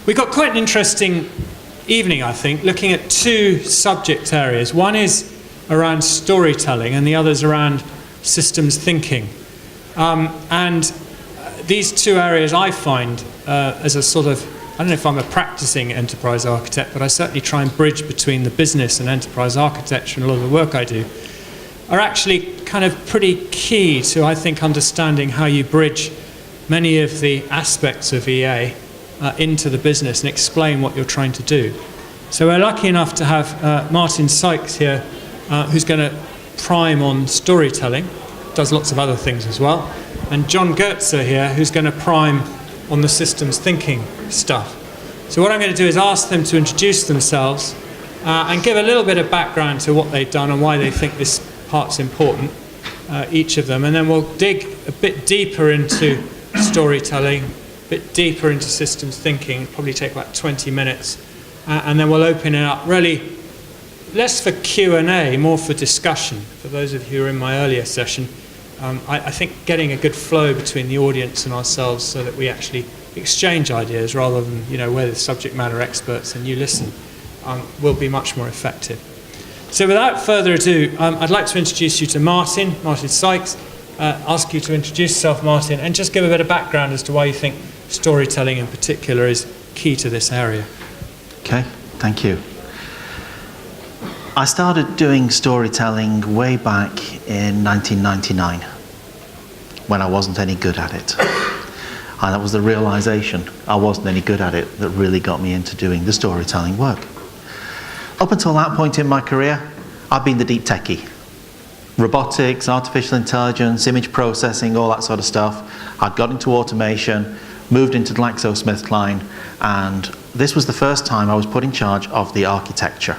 We got quite an interesting evening, I think, looking at two subject areas. One is around storytelling and the other is around systems thinking. And these two areas I find as a sort of, I don't know if I'm a practicing enterprise architect, but I certainly try and bridge between the business and enterprise architecture and a lot of the work I do, are actually kind of pretty key to, I think, understanding how you bridge many of the aspects of EA into the business and explain what you're trying to do. So we're lucky enough to have Martin Sykes here, who's going to prime on storytelling, does lots of other things as well, and John Gøtze here, who's going to prime on the systems thinking stuff. So what I'm going to do is ask them to introduce themselves and give a little bit of background to what they've done and why they think this part's important, each of them, and then we'll dig a bit deeper into storytelling, a bit deeper into systems thinking. It'll probably take about 20 minutes, and then we'll open it up really less for Q&A, more for discussion. For those of you who were in my earlier session, I think getting a good flow between the audience and ourselves so that we actually exchange ideas rather than, we're the subject matter experts and you listen, will be much more effective. So without further ado, I'd like to introduce you to Martin Sykes, ask you to introduce yourself, Martin, and just give a bit of background as to why you think storytelling in particular is key to this area. Okay, thank you. I started doing storytelling way back in 1999 when I wasn't any good at it. And that was the realization I wasn't any good at it that really got me into doing the storytelling work. Up until that point in my career, I've been the deep techie. Robotics, artificial intelligence, image processing, all that sort of stuff. I'd got into automation, moved into GlaxoSmithKline, and this was the first time I was put in charge of the architecture.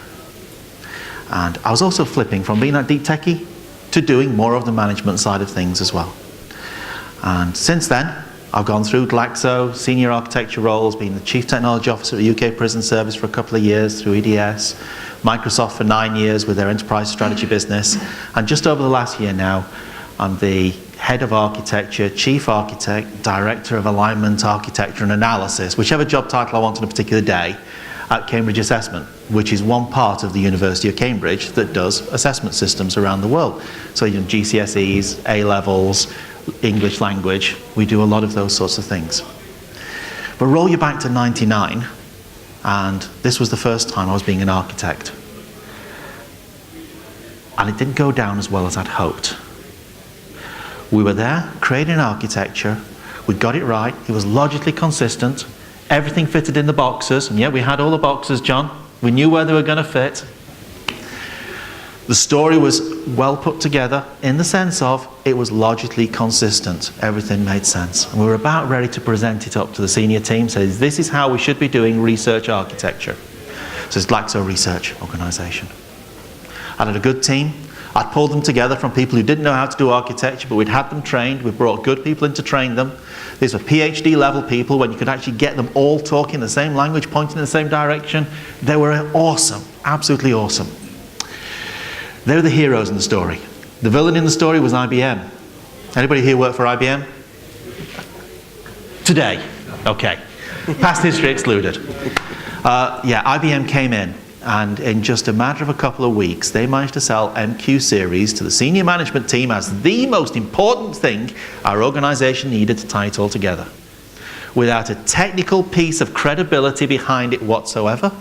And I was also flipping from being that deep techie to doing more of the management side of things as well. And since then, I've gone through Glaxo, senior architecture roles, being the Chief Technology Officer at the UK Prison Service for a couple of years through EDS, Microsoft for 9 years with their enterprise strategy business, and just over the last year now, I'm the Head of Architecture, Chief Architect, Director of Alignment, Architecture and Analysis, whichever job title I want on a particular day, at Cambridge Assessment, which is one part of the University of Cambridge that does assessment systems around the world. So GCSEs, A-levels, English language, we do a lot of those sorts of things. But roll you back to 99, and this was the first time I was being an architect. And it didn't go down as well as I'd hoped. We were there, creating architecture, we got it right, it was logically consistent, everything fitted in the boxes, and yeah, we had all the boxes, John. We knew where they were going to fit. The story was well put together in the sense of it was logically consistent. Everything made sense. And we were about ready to present it up to the senior team, say this is how we should be doing research architecture. So it's Glaxo Research Organisation. I had a good team. I'd pulled them together from people who didn't know how to do architecture, but we'd had them trained. We brought good people in to train them. These were PhD level people when you could actually get them all talking the same language, pointing in the same direction. They were awesome, absolutely awesome. They were the heroes in the story. The villain in the story was IBM. Anybody here work for IBM? Today? Okay. Past history excluded. Yeah, IBM came in, and in just a matter of a couple of weeks, they managed to sell MQ series to the senior management team as the most important thing our organization needed to tie it all together, without a technical piece of credibility behind it whatsoever.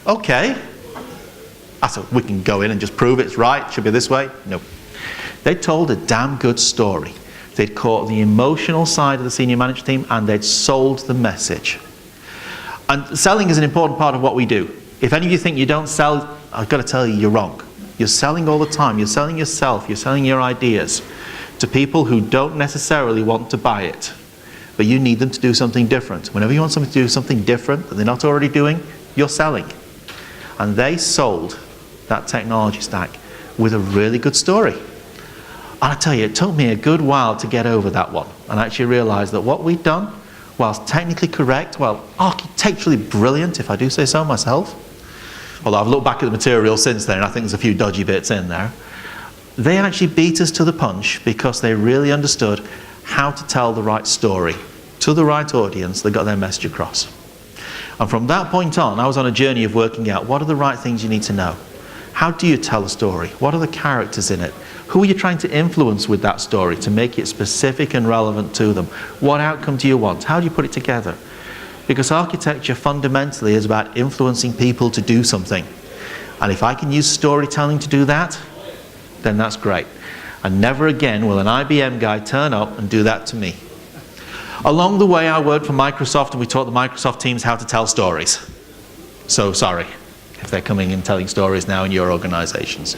Okay. So we can go in and just prove it's right, should be this way. No. They told a damn good story. They'd caught the emotional side of the senior management team and they'd sold the message. And selling is an important part of what we do. If any of you think you don't sell, I've got to tell you, you're wrong. You're selling all the time. You're selling yourself. You're selling your ideas to people who don't necessarily want to buy it. But you need them to do something different. Whenever you want somebody to do something different that they're not already doing, you're selling. And they sold that technology stack with a really good story. And I tell you, it took me a good while to get over that one and actually realize that what we'd done, whilst technically correct, well, architecturally brilliant, if I do say so myself, although I've looked back at the material since then and I think there's a few dodgy bits in there, they actually beat us to the punch because they really understood how to tell the right story to the right audience that got their message across. And from that point on, I was on a journey of working out what are the right things you need to know. How do you tell a story? What are the characters in it? Who are you trying to influence with that story to make it specific and relevant to them? What outcome do you want? How do you put it together? Because architecture fundamentally is about influencing people to do something. And if I can use storytelling to do that, then that's great. And never again will an IBM guy turn up and do that to me. Along the way, I worked for Microsoft and we taught the Microsoft teams how to tell stories. So sorry if they're coming and telling stories now in your organizations.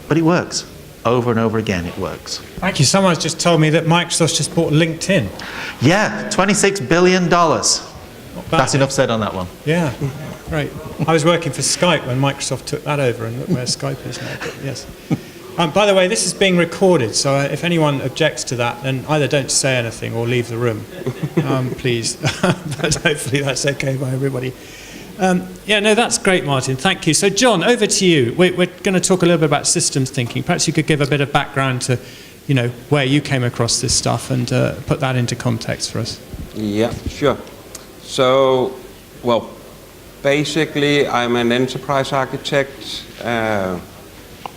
But it works. Over and over again, it works. Thank you. Someone's just told me that Microsoft just bought LinkedIn. Yeah, $26 billion. That's enough said on that one. Yeah, great. I was working for Skype when Microsoft took that over, and look where Skype is now. But yes. By the way, this is being recorded, so if anyone objects to that, then either don't say anything or leave the room, please. But hopefully that's okay by everybody. Yeah, no, that's great, Martin. Thank you. So, John, over to you. We're going to talk a little bit about systems thinking. Perhaps you could give a bit of background to, where you came across this stuff and put that into context for us. Yeah, sure. So, well, basically, I'm an enterprise architect,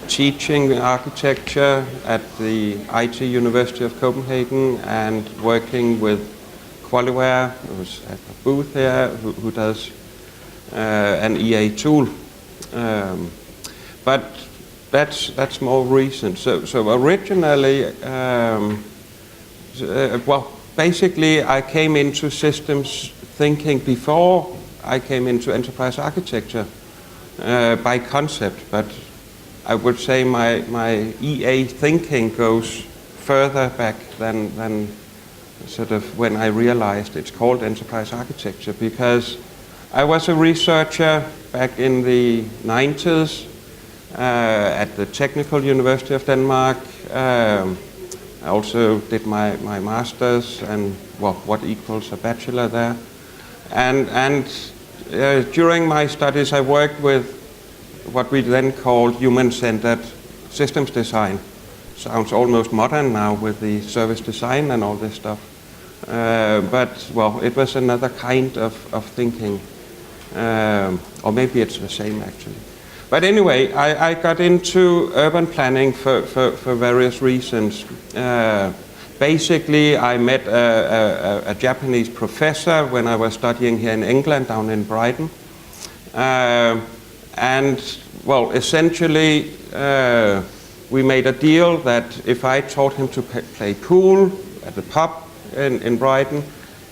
teaching architecture at the IT University of Copenhagen and working with QualiWare, who's at the booth here, who does an EA tool. But that's more recent. So originally, well, basically I came into systems thinking before I came into enterprise architecture by concept, but I would say my EA thinking goes further back than sort of when I realized it's called enterprise architecture, because I was a researcher back in the 90s at the Technical University of Denmark. I also did my master's and well, what equals a bachelor there. And during my studies I worked with what we then called human-centered systems design. Sounds almost modern now with the service design and all this stuff. But, well, it was another kind of thinking. Or maybe it's the same, actually. But anyway, I got into urban planning for various reasons. Basically, I met a Japanese professor when I was studying here in England, down in Brighton. And, well, essentially, we made a deal that if I taught him to play pool at the pub in Brighton,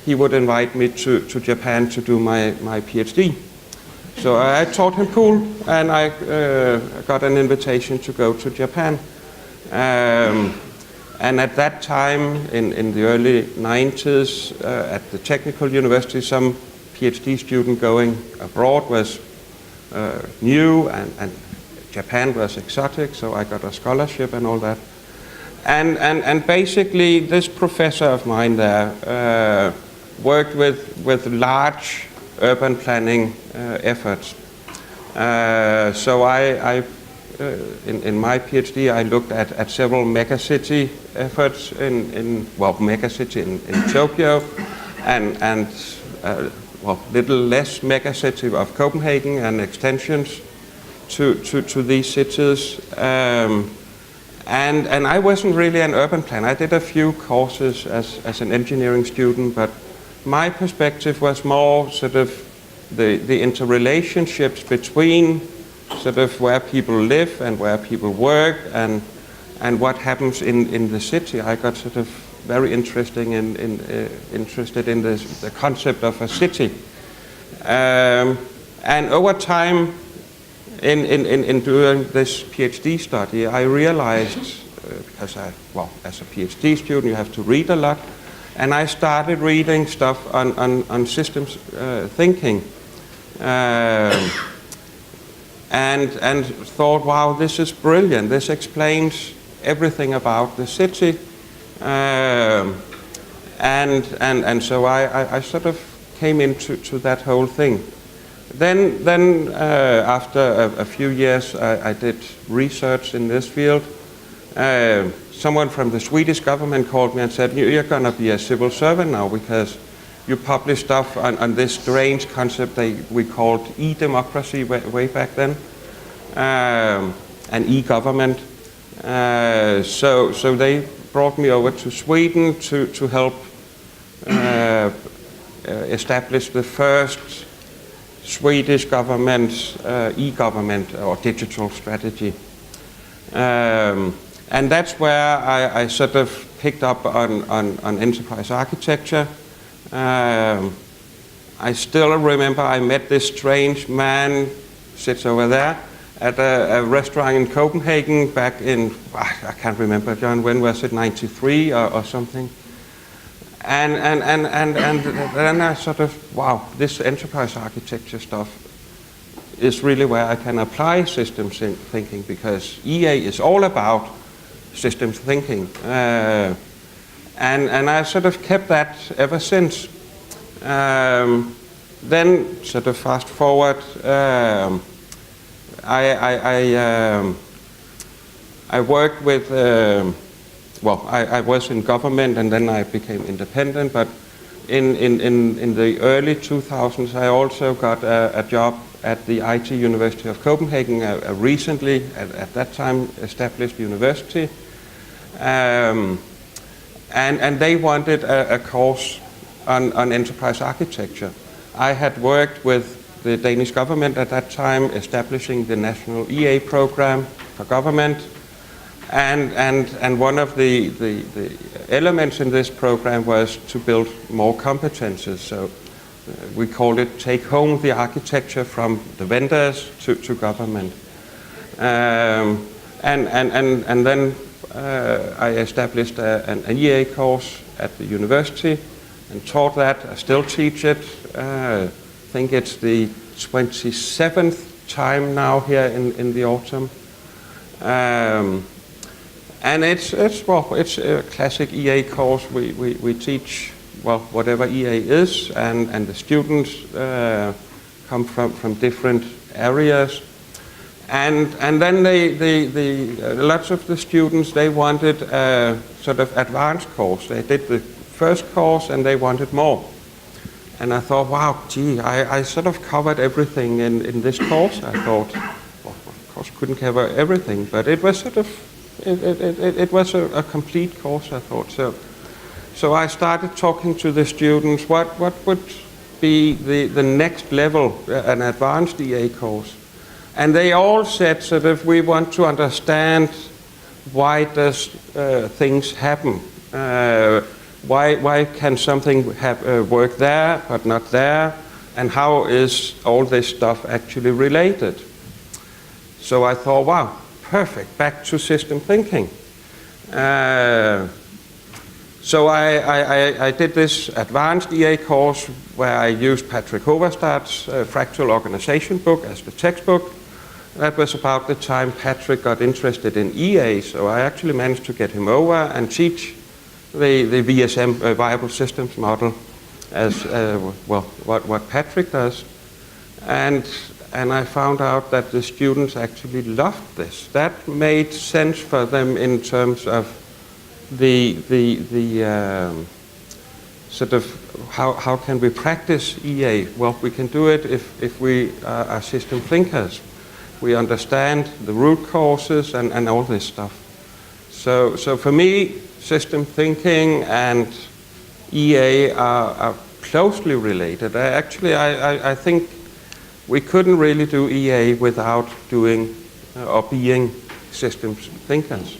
he would invite me to Japan to do my PhD. So I taught him pool, and I got an invitation to go to Japan. And at that time, in the early 90s, at the Technical University, some PhD student going abroad was new, and Japan was exotic, so I got a scholarship and all that. And basically, this professor of mine there worked with large urban planning efforts. So in my PhD, I looked at several megacity efforts megacity in Tokyo, and little less megacity of Copenhagen and extensions to these cities. And I wasn't really an urban planner. I did a few courses as an engineering student, but my perspective was more sort of the interrelationships between sort of where people live and where people work and what happens in the city. I got sort of very interested in the concept of a city. And over time, in doing this PhD study, I realized, because as a PhD student, you have to read a lot, and I started reading stuff on systems thinking, and thought, wow, this is brilliant. This explains everything about the city, and so I sort of came into that whole thing. Then after a few years, I did research in this field. Someone from the Swedish government called me and said, "You're going to be a civil servant now, because you publish stuff on this strange concept we called e-democracy way back then, and e-government. So they brought me over to Sweden to help establish the first Swedish government's e-government or digital strategy. And that's where I sort of picked up on enterprise architecture. I still remember I met this strange man, sits over there, at a restaurant in Copenhagen back in, I can't remember, John, when was it, 93 or something? And then I sort of, wow, this enterprise architecture stuff is really where I can apply systems thinking, because EA is all about systems thinking. And I sort of kept that ever since. Then, sort of fast forward, I worked with, I was in government and then I became independent, but in the early 2000s I also got a job at the IT University of Copenhagen, a recently, at that time, established university. And they wanted a course on enterprise architecture. I had worked with the Danish government at that time, establishing the national EA program for government. And one of the elements in this program was to build more competences. So we called it take home the architecture from the vendors to government. And then I established an EA course at the university and taught that. I still teach it. I think it's the 27th time now here in the autumn. And it's a classic EA course. We teach, well, whatever EA is, and the students come from different areas. And then lots of the students, they wanted a sort of advanced course. They did the first course and they wanted more. And I thought, wow, gee, I sort of covered everything in this course. I thought, well, of course, couldn't cover everything, but it was sort of, it was a complete course, I thought. So I started talking to the students, what would be the next level, an advanced EA course? And they all said sort of, we want to understand why does things happen? Why can something work there but not there? And how is all this stuff actually related? So I thought, wow, perfect, back to system thinking. So I did this advanced EA course where I used Patrick Hoverstad's Fractal Organization book as the textbook. That was about the time Patrick got interested in EA, so I actually managed to get him over and teach the VSM, Viable Systems Model, as what Patrick does. And I found out that the students actually loved this. That made sense for them in terms of the sort of how can we practice EA? Well, we can do it if we are system thinkers. We understand the root causes and all this stuff. So for me, system thinking and EA are closely related. I think we couldn't really do EA without doing or being systems thinkers.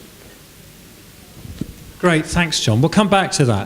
Great, thanks, John. We'll come back to that.